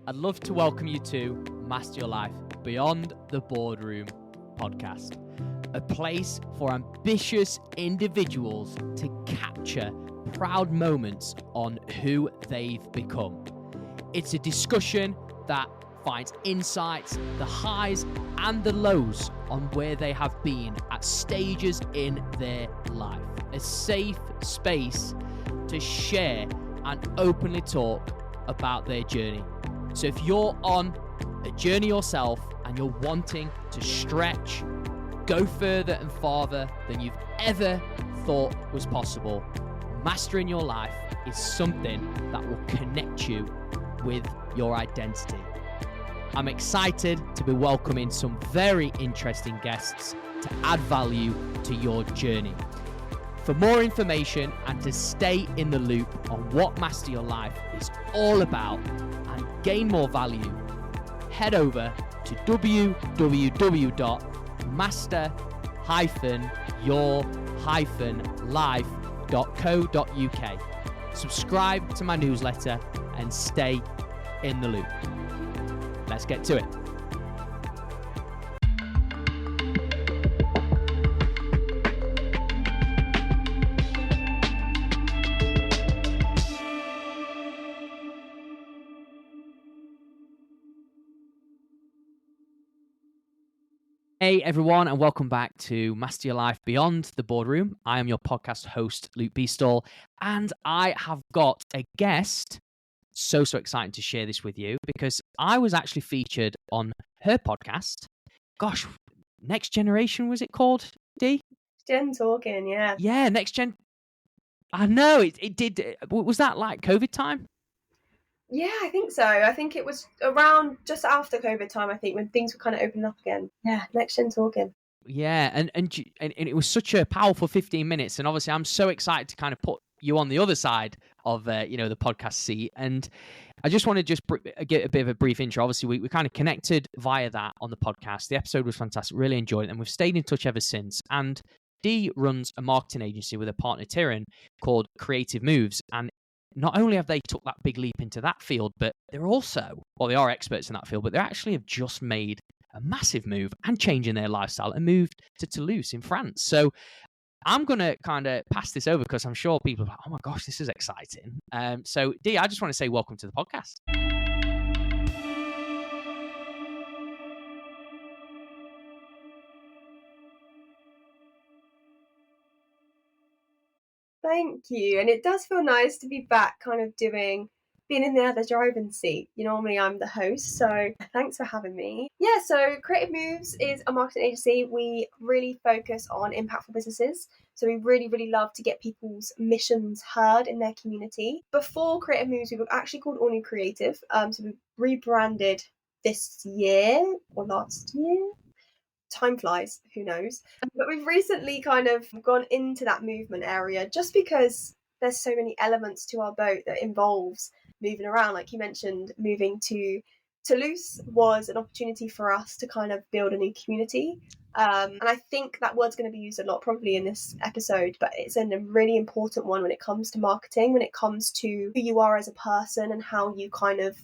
I'd love to welcome you to Master Your Life Beyond the Boardroom podcast, a place for ambitious individuals to capture proud moments on who they've become. It's a discussion that finds insights, the highs and the lows on where they have been at stages in their life. A safe space to share and openly talk about their journey. So if you're on a journey yourself and you're wanting to stretch, go further and farther than you've ever thought was possible, mastering your life is something that will connect you with your identity. I'm excited to be welcoming some very interesting guests to add value to your journey. For more information and to stay in the loop on what Master Your Life is all about and gain more value, head over to www.master-your-life.co.uk. Subscribe to my newsletter and stay in the loop. Let's get to it. Hey everyone, and welcome back to Master Your Life Beyond the Boardroom. I am your podcast host, Luke Beastall, and I have got a guest. So exciting to share this with you because I was actually featured on her podcast. Gosh, Next Generation was it called, Dee? Gen Talking, yeah. Yeah, Next Gen. I know, it did. Was that like COVID time? Yeah, I think so. I think it was around just after COVID time, I think, when things were kind of opening up again. Yeah, Next Gen Talking. Yeah, and it was such a powerful 15 minutes. And obviously, I'm so excited to kind of put you on the other side of the podcast seat. And I just want to just get a bit of a brief intro. Obviously, we kind of connected via that on the podcast. The episode was fantastic. Really enjoyed it. And we've stayed in touch ever since. And Dee runs a marketing agency with her partner, Tieran, called Creativmoves. And not only have they took that big leap into that field, but they're also, well, they are experts in that field, but they actually have just made a massive move and changing their lifestyle and moved to Toulouse in France. So I'm going to kind of pass this over because I'm sure people are like, oh my gosh, this is exciting. So Dee, I just want to say welcome to the podcast. Thank you. And it does feel nice to be back kind of being in the other driving seat. Normally I'm the host, so thanks for having me. Yeah, so Creativmoves is a marketing agency. We really focus on impactful businesses. So we really love to get people's missions heard in their community. Before Creativmoves, we were actually called All New Creative. So we rebranded this year or last year. Time flies, who knows? But we've recently kind of gone into that movement area just because there's so many elements to our boat that involves moving around. Like you mentioned, moving to Toulouse was an opportunity for us to kind of build a new community. And I think that word's going to be used a lot probably in this episode, but it's a really important one when it comes to marketing, when it comes to who you are as a person and how you kind of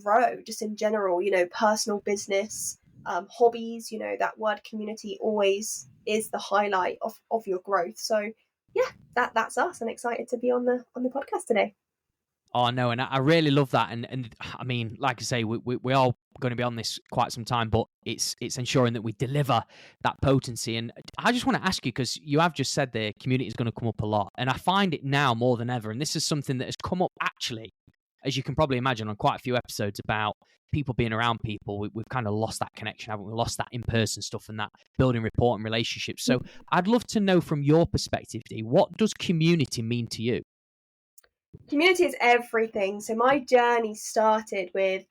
grow just in general, personal, business, hobbies, that word community always is the highlight of your growth. So yeah, that's us, and excited to be on the podcast today. Oh no, and I really love that, and I mean, like I say, we are going to be on this quite some time, but it's ensuring that we deliver that potency. And I just want to ask you, because you have just said the community is going to come up a lot, and I find it now more than ever, and this is something that has come up actually, as you can probably imagine, on quite a few episodes about people being around people. We've kind of lost that connection, haven't we? Lost that in-person stuff and that building rapport and relationships. So I'd love to know from your perspective, Dee, what does community mean to you? Community is everything. So my journey started with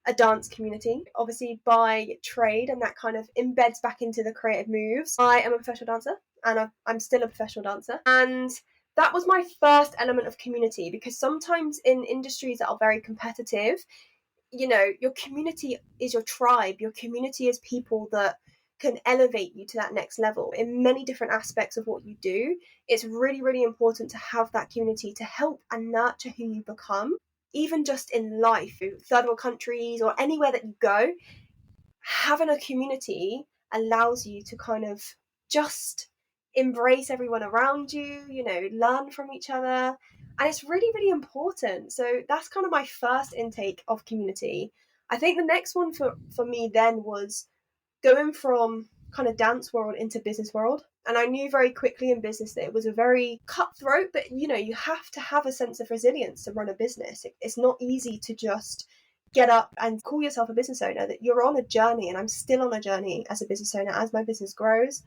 a dance community, obviously by trade, and that kind of embeds back into the Creativmoves. I am a professional dancer, and I'm still a professional dancer. And that was my first element of community, because sometimes in industries that are very competitive, your community is your tribe. Your community is people that can elevate you to that next level in many different aspects of what you do. It's really important to have that community to help and nurture who you become. even just in life, third world countries or anywhere that you go, having a community allows you to kind of just embrace everyone around you, learn from each other. And it's really, really important. So that's kind of my first intake of community. I think the next one for me then was going from kind of dance world into business world. And I knew very quickly in business that it was a very cutthroat, but you have to have a sense of resilience to run a business. It's not easy to just get up and call yourself a business owner. That you're on a journey, and I'm still on a journey as a business owner as my business grows.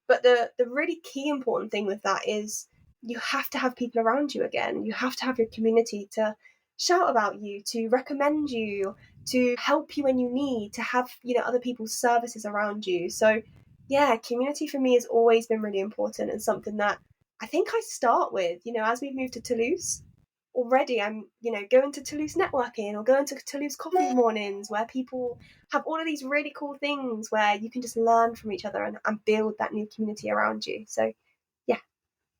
But the really key important thing with that is you have to have people around you again. You have to have your community to shout about you, to recommend you, to help you when you need, to have, other people's services around you. So yeah, community for me has always been really important and something that I think I start with, as we move to Toulouse. Already I'm, going to Toulouse networking or going to Toulouse coffee mornings where people have all of these really cool things where you can just learn from each other and build that new community around you. So yeah,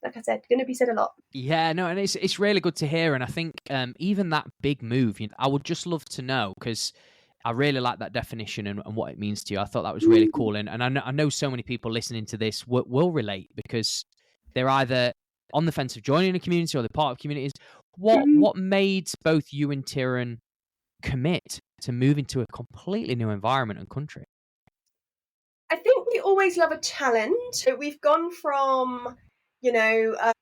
like I said, going to be said a lot. Yeah, no, and it's really good to hear. And I think even that big move, I would just love to know, because I really like that definition and what it means to you. I thought that was really cool. And I know so many people listening to this will relate, because they're either on the fence of joining a community or they're part of communities. What made both you and Tieran commit to moving to a completely new environment and country? I think we always love a challenge. We've gone from,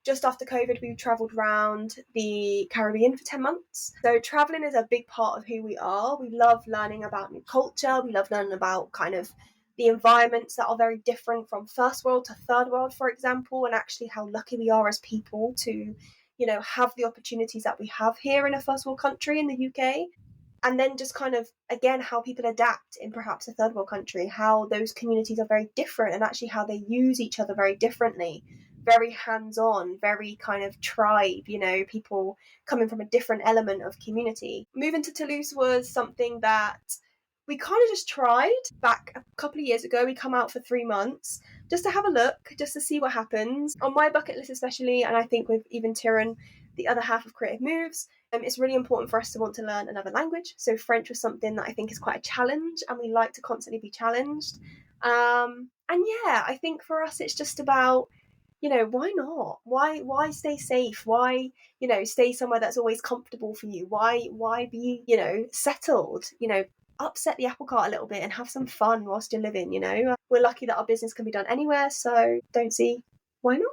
just after COVID, we travelled around the Caribbean for 10 months. So travelling is a big part of who we are. We love learning about new culture. We love learning about kind of the environments that are very different from first world to third world, for example, and actually how lucky we are as people to, have the opportunities that we have here in a first world country in the UK. And then just kind of, again, how people adapt in perhaps a third world country, how those communities are very different and actually how they use each other very differently, very hands-on, very kind of tribe, people coming from a different element of community. Moving to Toulouse was something that we kind of just tried back a couple of years ago. We come out for 3 months just to have a look, just to see what happens. On my bucket list especially, and I think with even Tieran, the other half of Creativmoves, it's really important for us to want to learn another language. So French was something that I think is quite a challenge, and we like to constantly be challenged. And yeah, I think for us it's just about, why not? Why stay safe? Why, stay somewhere that's always comfortable for you? Why be, settled? Upset the apple cart a little bit and have some fun whilst you're living. We're lucky that our business can be done anywhere, so don't see why not.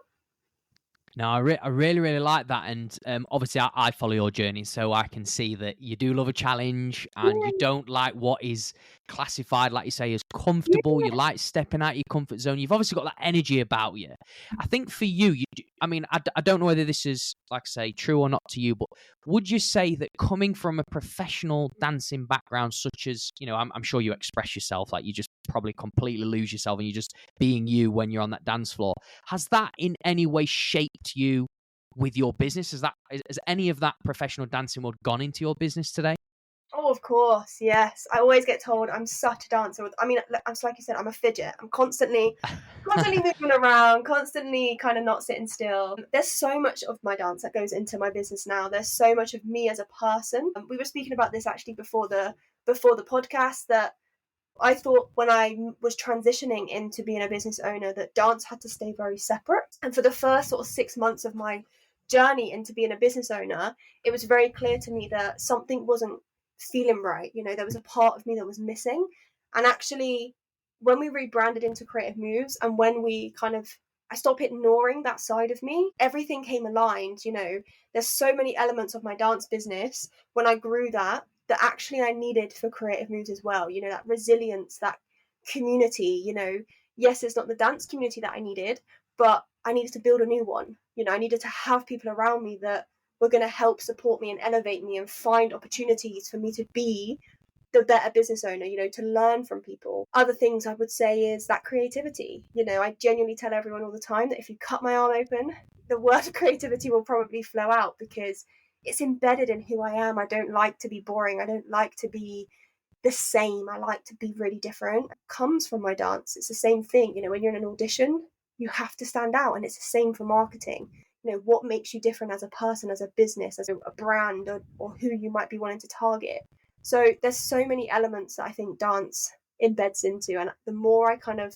No, I really, really like that. And obviously, I follow your journey, so I can see that you do love a challenge and you don't like what is classified, like you say, as comfortable. You like stepping out your comfort zone. You've obviously got that energy about you. I think for you, I don't know whether this is, like I say, true or not to you, but would you say that coming from a professional dancing background, such as, I'm sure you express yourself, like you just probably completely lose yourself and you're just being you when you're on that dance floor, has that in any way shaped you with your business? Has any of that professional dancing world gone into your business today? Oh, of course, yes. I always get told I'm such a dancer. I mean, I'm like you said, I'm a fidget. I'm constantly moving around, constantly kind of not sitting still. There's so much of my dance that goes into my business now. There's so much of me as a person. We were speaking about this actually before the podcast, that I thought when I was transitioning into being a business owner that dance had to stay very separate. And for the first sort of 6 months of my journey into being a business owner, it was very clear to me that something wasn't feeling right. There was a part of me that was missing. And actually, when we rebranded into Creativmoves and when we kind of, I stopped ignoring that side of me, everything came aligned. There's so many elements of my dance business when I grew that actually I needed for Creativmoves as well. That resilience, that community. Yes, it's not the dance community that I needed, but I needed to build a new one. I needed to have people around me that were going to help support me and elevate me and find opportunities for me to be the better business owner, to learn from people. Other things I would say is that creativity. I genuinely tell everyone all the time that if you cut my arm open, the word creativity will probably flow out because it's embedded in who I am. I don't like to be boring. I don't like to be the same. I like to be really different. It comes from my dance. It's the same thing. When you're in an audition, you have to stand out, and it's the same for marketing. what makes you different as a person, as a business, as a brand, or who you might be wanting to target. So there's so many elements that I think dance embeds into, and the more I kind of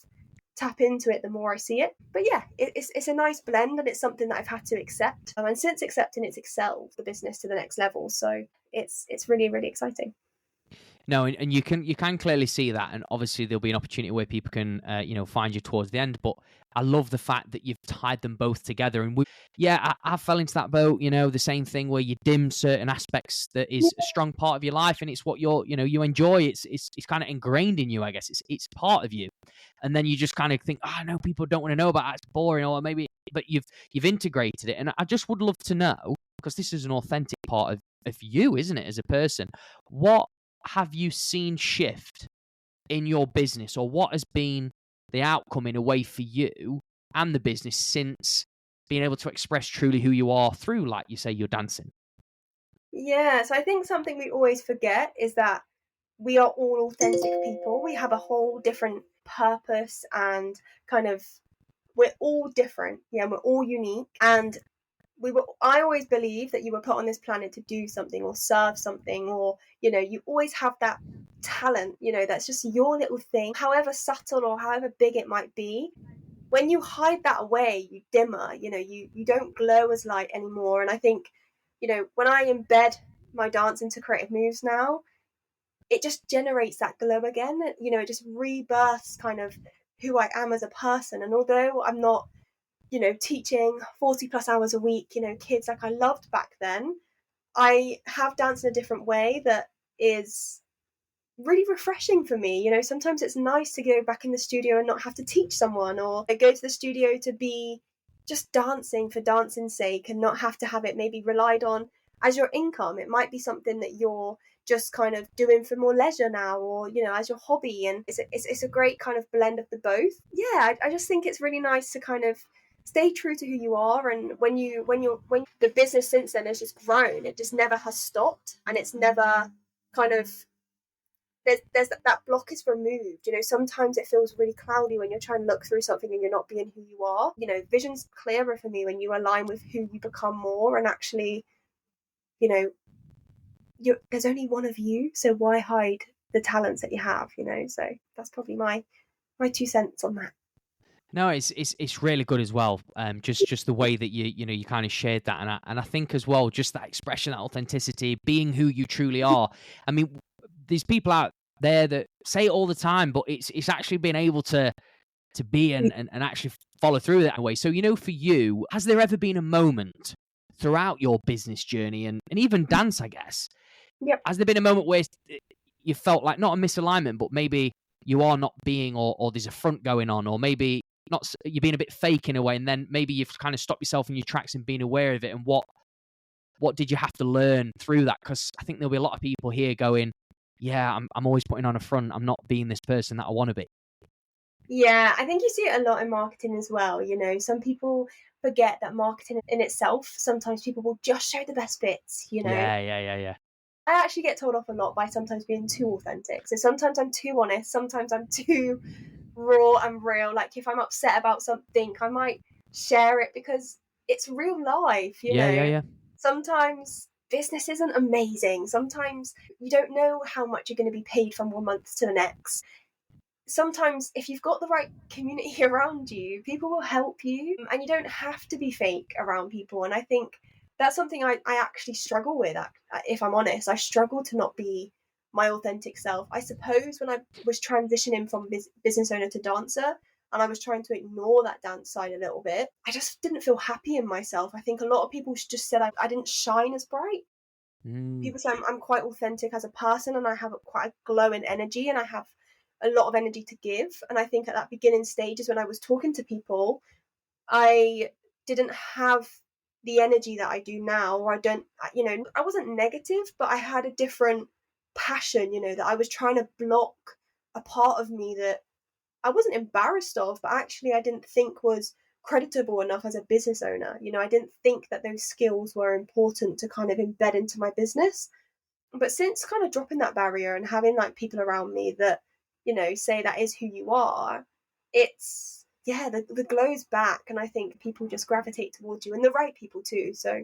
tap into it, the more I see it. But yeah, it's a nice blend, and it's something that I've had to accept. And since accepting, it's excelled the business to the next level. So it's really, really exciting. No, and you can clearly see that, and obviously there'll be an opportunity where people can find you towards the end. But I love the fact that you've tied them both together. And I fell into that boat. The same thing where you dim certain aspects that is a strong part of your life, and it's what you enjoy. It's kind of ingrained in you, I guess. It's part of you, and then you just kind of think, no, people don't want to know about it. It's boring, or maybe, but you've integrated it. And I just would love to know, because this is an authentic part of you, isn't it, as a person? What have you seen shift in your business, or what has been the outcome in a way for you and the business since being able to express truly who you are through, like you say, your dancing? Yeah, so I think something we always forget is that we are all authentic people. We have a whole different purpose, and kind of, we're all different. Yeah, we're all unique. And I always believe that you were put on this planet to do something or serve something, or you always have that talent, that's just your little thing, however subtle or however big it might be. When you hide that away, you dimmer, you don't glow as light anymore. And I think, when I embed my dance into Creativmoves now, it just generates that glow again. It just rebirths kind of who I am as a person. And although I'm not teaching 40 plus hours a week, kids like I loved back then, I have danced in a different way that is really refreshing for me. Sometimes it's nice to go back in the studio and not have to teach someone, or go to the studio to be just dancing for dancing's sake and not have to have it maybe relied on as your income. It might be something that you're just kind of doing for more leisure now, or as your hobby. And it's a great kind of blend of the both. Yeah, I just think it's really nice to kind of stay true to who you are. And when the business since then has just grown, it just never has stopped, and it's never kind of, there's that block is removed. Sometimes it feels really cloudy when you're trying to look through something and you're not being who you are. Vision's clearer for me when you align with who you become more, and actually, there's only one of you, so why hide the talents that you have? So that's probably my 2 cents on that. No, it's really good as well. Just the way that you kind of shared that, and I think as well, just that expression, that authenticity, being who you truly are. I mean, there's people out there that say it all the time, but it's actually being able to be and actually follow through that way. So, for you, has there ever been a moment throughout your business journey and even dance, I guess? Yep. Has there been a moment where you felt like not a misalignment, but maybe you are not being, or there's a front going on, or maybe not, you're being a bit fake in a way, and then maybe you've kind of stopped yourself in your tracks and been aware of it? And what did you have to learn through that? Because I think there'll be a lot of people here going, yeah, I'm always putting on a front. I'm not being this person that I want to be. Yeah, I think you see it a lot in marketing as well. Some people forget that marketing in itself, sometimes people will just show the best bits. Yeah. I actually get told off a lot by sometimes being too authentic. So sometimes I'm too honest, sometimes I'm too raw and real. Like if I'm upset about something, I might share it because it's real life. Yeah. Sometimes business isn't amazing. Sometimes you don't know how much you're going to be paid from one month to the next. Sometimes if you've got the right community around you, people will help you, and you don't have to be fake around people. And I think that's something I actually struggle with. If I'm honest, I struggle to not be my authentic self. I suppose when I was transitioning from business owner to dancer, and I was trying to ignore that dance side a little bit, I just didn't feel happy in myself. I think a lot of people just said I didn't shine as bright. People say I'm quite authentic as a person, and I have quite a glowing energy, and I have a lot of energy to give. And I think at that beginning stages when I was talking to people, I didn't have the energy that I do now, or I wasn't negative, but I had a different passion, that I was trying to block a part of me that I wasn't embarrassed of, but actually I didn't think was creditable enough as a business owner. I didn't think that those skills were important to kind of embed into my business. But since kind of dropping that barrier and having like people around me that, say that is who you are, it's the glow's back, and I think people just gravitate towards you, and the right people too. So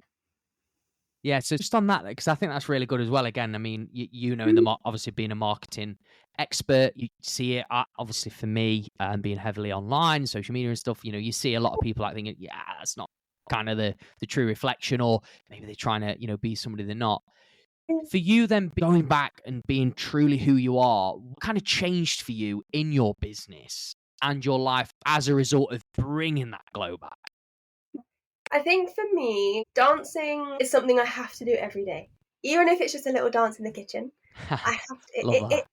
Yeah, so just on that, because I think that's really good as well. Again, I mean, you know, in the obviously being a marketing expert, you see it. Obviously, for me, being heavily online, social media and stuff, you know, you see a lot of people like thinking, yeah, that's not kind of the true reflection, or maybe they're trying to, you know, be somebody they're not. For you, then going back and being truly who you are, what kind of changed for you in your business and your life as a result of bringing that glow back? I think for me, dancing is something I have to do every day. Even if it's just a little dance in the kitchen, I have to, Love that.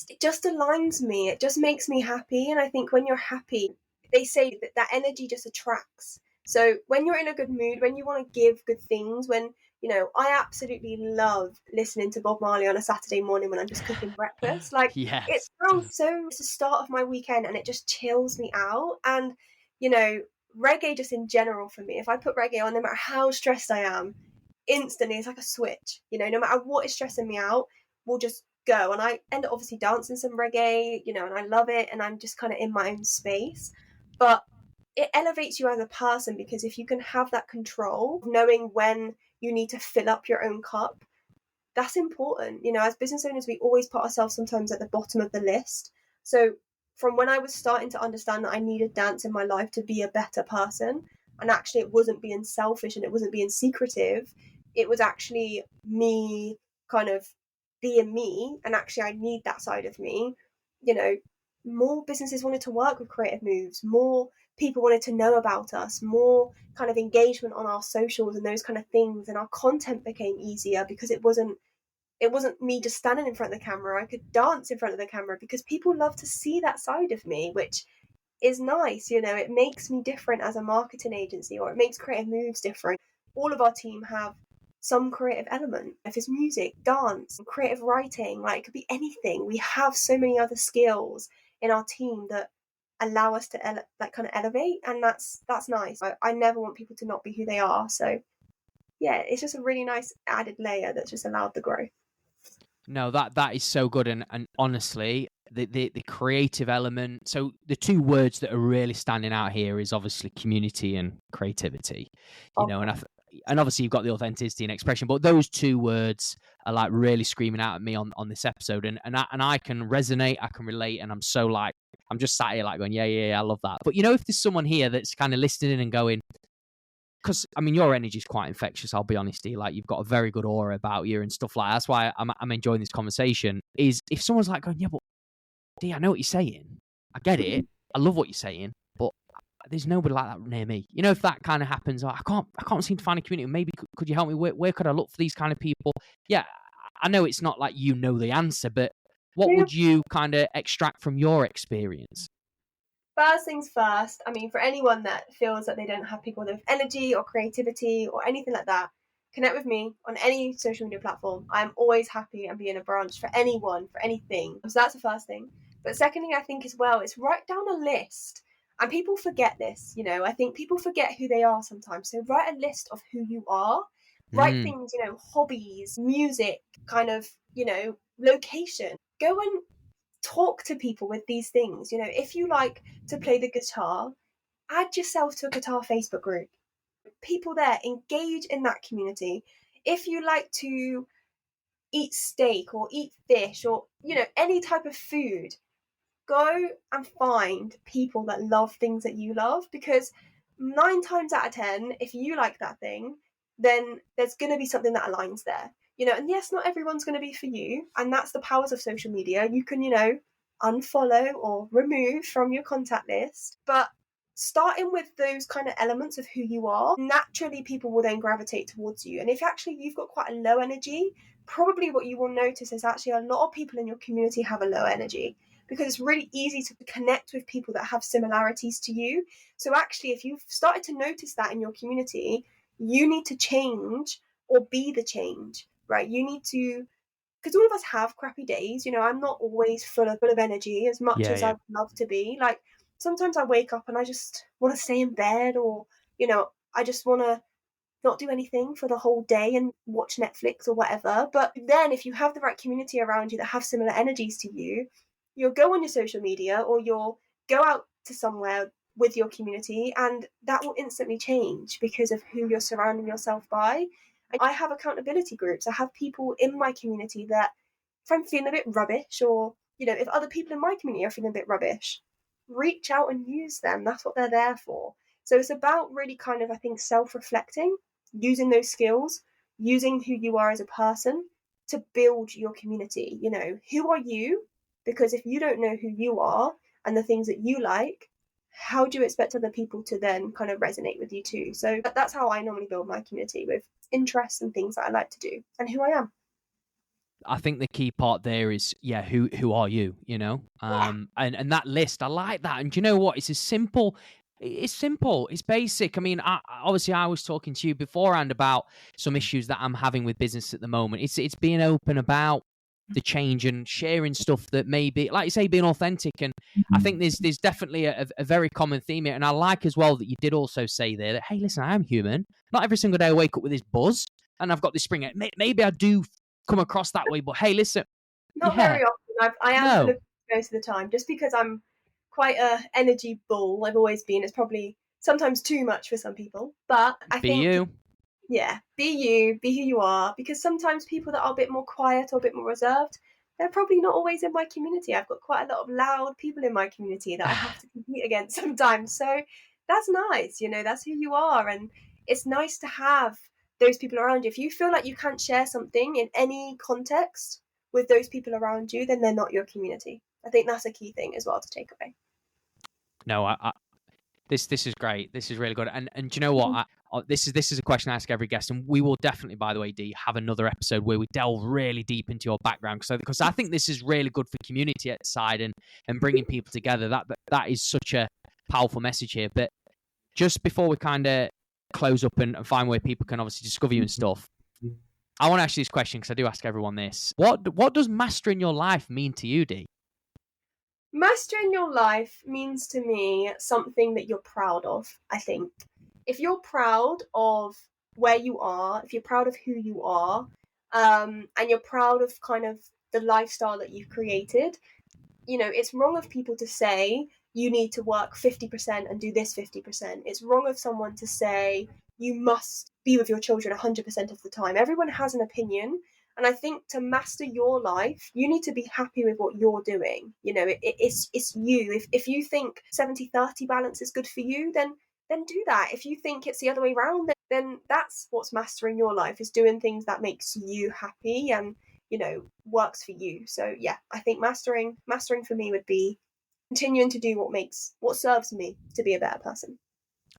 it just aligns me. It just makes me happy. And I think when you're happy, they say that that energy just attracts. So when you're in a good mood, when you want to give good things, when, you know, I absolutely love listening to Bob Marley on a Saturday morning when I'm just cooking breakfast. Like, it Yes. sounds so, it's the start of my weekend and it just chills me out. And, you know, reggae just in general for me, if I put reggae on, no matter how stressed I am, instantly it's like a switch. You know, no matter what is stressing me out, we'll just go. And I end up obviously dancing some reggae, you know, and I love it, and I'm just kind of in my own space. But it elevates you as a person, because if you can have that control, knowing when you need to fill up your own cup, that's important. You know, as business owners, we always put ourselves sometimes at the bottom of the list. So from when I was starting to understand that I needed dance in my life to be a better person, and actually it wasn't being selfish and it wasn't being secretive, it was actually me kind of being me, and actually I need that side of me. You know, more businesses wanted to work with Creative Moves, more people wanted to know about us, more kind of engagement on our socials and those kind of things, and our content became easier because it wasn't me just standing in front of the camera. I could dance in front of the camera because people love to see that side of me, which is nice. You know, it makes me different as a marketing agency, or it makes Creative Moves different. All of our team have some creative element. If it's music, dance, creative writing, like it could be anything. We have so many other skills in our team that allow us to that kind of elevate, and that's nice. I never want people to not be who they are. So yeah, it's just a really nice added layer that's just allowed the growth. No, that is so good, and honestly, the creative element. So the two words that are really standing out here is obviously community and creativity. You know, and obviously you've got the authenticity and expression, but those two words are like really screaming out at me on this episode, and I can resonate, I can relate, and I'm so like I'm just sat here like going, yeah, I love that. But you know, if there's someone here that's kind of listening and going, because I mean, your energy is quite infectious. I'll be honest, like you've got a very good aura about you and stuff like that. That's why I'm enjoying this conversation. Is if someone's like going, yeah, but D, I know what you're saying. I get it. I love what you're saying, but there's nobody like that near me. You know, if that kind of happens, I can't seem to find a community. Maybe could you help me? Where could I look for these kind of people? Yeah, I know it's not like you know the answer, but what would you kind of extract from your experience? First things first, I mean, for anyone that feels that they don't have people with energy or creativity or anything like that, connect with me on any social media platform. I'm always happy and being a branch for anyone, for anything. So that's the first thing. But second thing I think as well is write down a list. And people forget this, you know, I think people forget who they are sometimes. So write a list of who you are. Write things, you know, hobbies, music, kind of, you know, location. Go and talk to people with these things. You know, if you like to play the guitar, add yourself to a guitar Facebook group. People there, engage in that community. If you like to eat steak or eat fish or, you know, any type of food, go and find people that love things that you love, because 9 times out of 10, if you like that thing, then there's going to be something that aligns there. You know, and yes, not everyone's going to be for you, and that's the powers of social media. You can, you know, unfollow or remove from your contact list, but starting with those kind of elements of who you are, naturally people will then gravitate towards you. And if actually you've got quite a low energy, probably what you will notice is actually a lot of people in your community have a low energy, because it's really easy to connect with people that have similarities to you. So actually, if you've started to notice that in your community, you need to change or be the change, right? You need to, because all of us have crappy days. You know, I'm not always full of energy as much as I would love to be. Like, sometimes I wake up and I just want to stay in bed, or, you know, I just want to not do anything for the whole day and watch Netflix or whatever. But then if you have the right community around you that have similar energies to you, you'll go on your social media or you'll go out to somewhere, with your community, and that will instantly change because of who you're surrounding yourself by. I have accountability groups. I have people in my community that if I'm feeling a bit rubbish, or, if other people in my community are feeling a bit rubbish, reach out and use them. That's what they're there for. So it's about really kind of, I think, self-reflecting, using those skills, using who you are as a person to build your community. Who are you? Because if you don't know who you are and the things that you like, how do you expect other people to then kind of resonate with you too? So that's how I normally build my community, with interests and things that I like to do and who I am. I think the key part there is, who are you, and that list, I like that. And you know what? It's simple. It's basic. I mean, obviously I was talking to you beforehand about some issues that I'm having with business at the moment. It's being open about the change and sharing stuff that maybe, like you say, being authentic. And I think there's definitely a very common theme here. And I like as well that you did also say there that, hey, listen, I am human. Not every single day I wake up with this buzz and I've got this spring. Maybe I do come across that way, but hey, listen. Not very often. I am full of most of the time, just because I'm quite a energy bull. I've always been. It's probably sometimes too much for some people, but I think you. Yeah, be you, be who you are, because sometimes people that are a bit more quiet or a bit more reserved, they're probably not always in my community. I've got quite a lot of loud people in my community that I have to compete against sometimes. So that's nice, that's who you are. And it's nice to have those people around you. If you feel like you can't share something in any context with those people around you, then they're not your community. I think that's a key thing as well to take away. No, this is great. This is really good. And do you know what? This is a question I ask every guest, and we will definitely, by the way, Dee, have another episode where we delve really deep into your background, because I think this is really good for community side and bringing people together. That is such a powerful message here. But just before we kind of close up and find where people can obviously discover you and stuff, I want to ask you this question, because I do ask everyone this. What does mastering your life mean to you, Dee? Mastering your life means to me something that you're proud of, I think. If you're proud of where you are, if you're proud of who you are, and you're proud of kind of the lifestyle that you've created, it's wrong of people to say you need to work 50% and do this 50%. It's wrong of someone to say you must be with your children 100% of the time. Everyone has an opinion. And I think to master your life, you need to be happy with what you're doing. It's you. If you think 70-30 balance is good for you, then do that. If you think it's the other way around, then that's what's mastering your life, is doing things that makes you happy and, works for you. So yeah, I think mastering for me would be continuing to do what serves me to be a better person.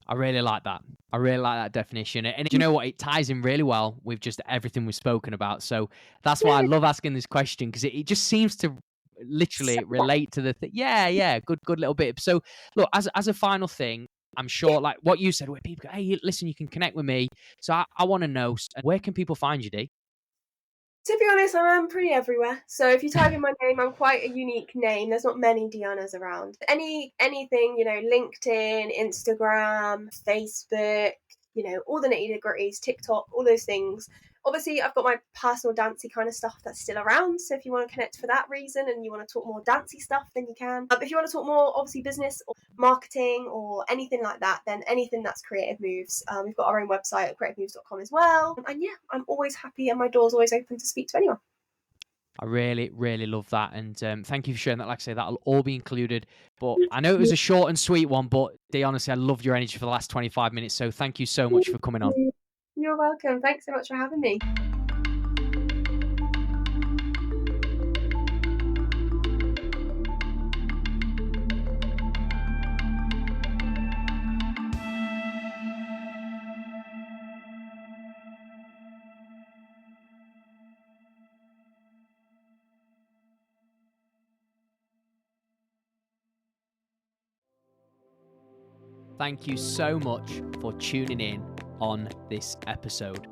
I really like that. I really like that definition. And you know what? It ties in really well with just everything we've spoken about. So that's why I love asking this question, because it just seems to literally relate to the thing. Yeah. Good little bit. So look, as a final thing, I'm sure like what you said, where people go, hey, listen, you can connect with me. So I want to know, where can people find you, Dee? To be honest, I'm pretty everywhere. So if you type in my name, I'm quite a unique name. There's not many Deannas around. Anything, LinkedIn, Instagram, Facebook, all the nitty-gritties, TikTok, all those things. Obviously, I've got my personal dancey kind of stuff that's still around. So if you want to connect for that reason and you want to talk more dancey stuff, then you can. If you want to talk more, obviously, business or marketing or anything like that, then anything that's Creativmoves. We've got our own website at creativmoves.com as well. And yeah, I'm always happy and my door's always open to speak to anyone. I really, really love that. And thank you for sharing that. Like I say, that'll all be included. But I know it was a short and sweet one, but Dee, honestly, I loved your energy for the last 25 minutes. So thank you so much for coming on. You're welcome. Thanks so much for having me. Thank you so much for tuning in on this episode.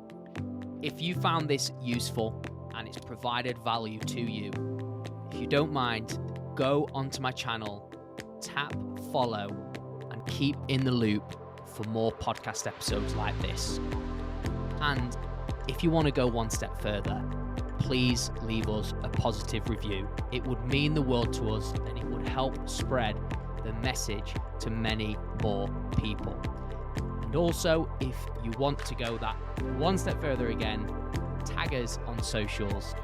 If you found this useful and it's provided value to you, if you don't mind, go onto my channel, tap follow, and keep in the loop for more podcast episodes like this. And if you want to go one step further, please leave us a positive review. It would mean the world to us, and it would help spread the message to many more people. And also, if you want to go that one step further again, tag us on socials,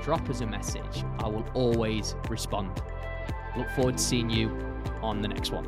drop us a message. I will always respond. Look forward to seeing you on the next one.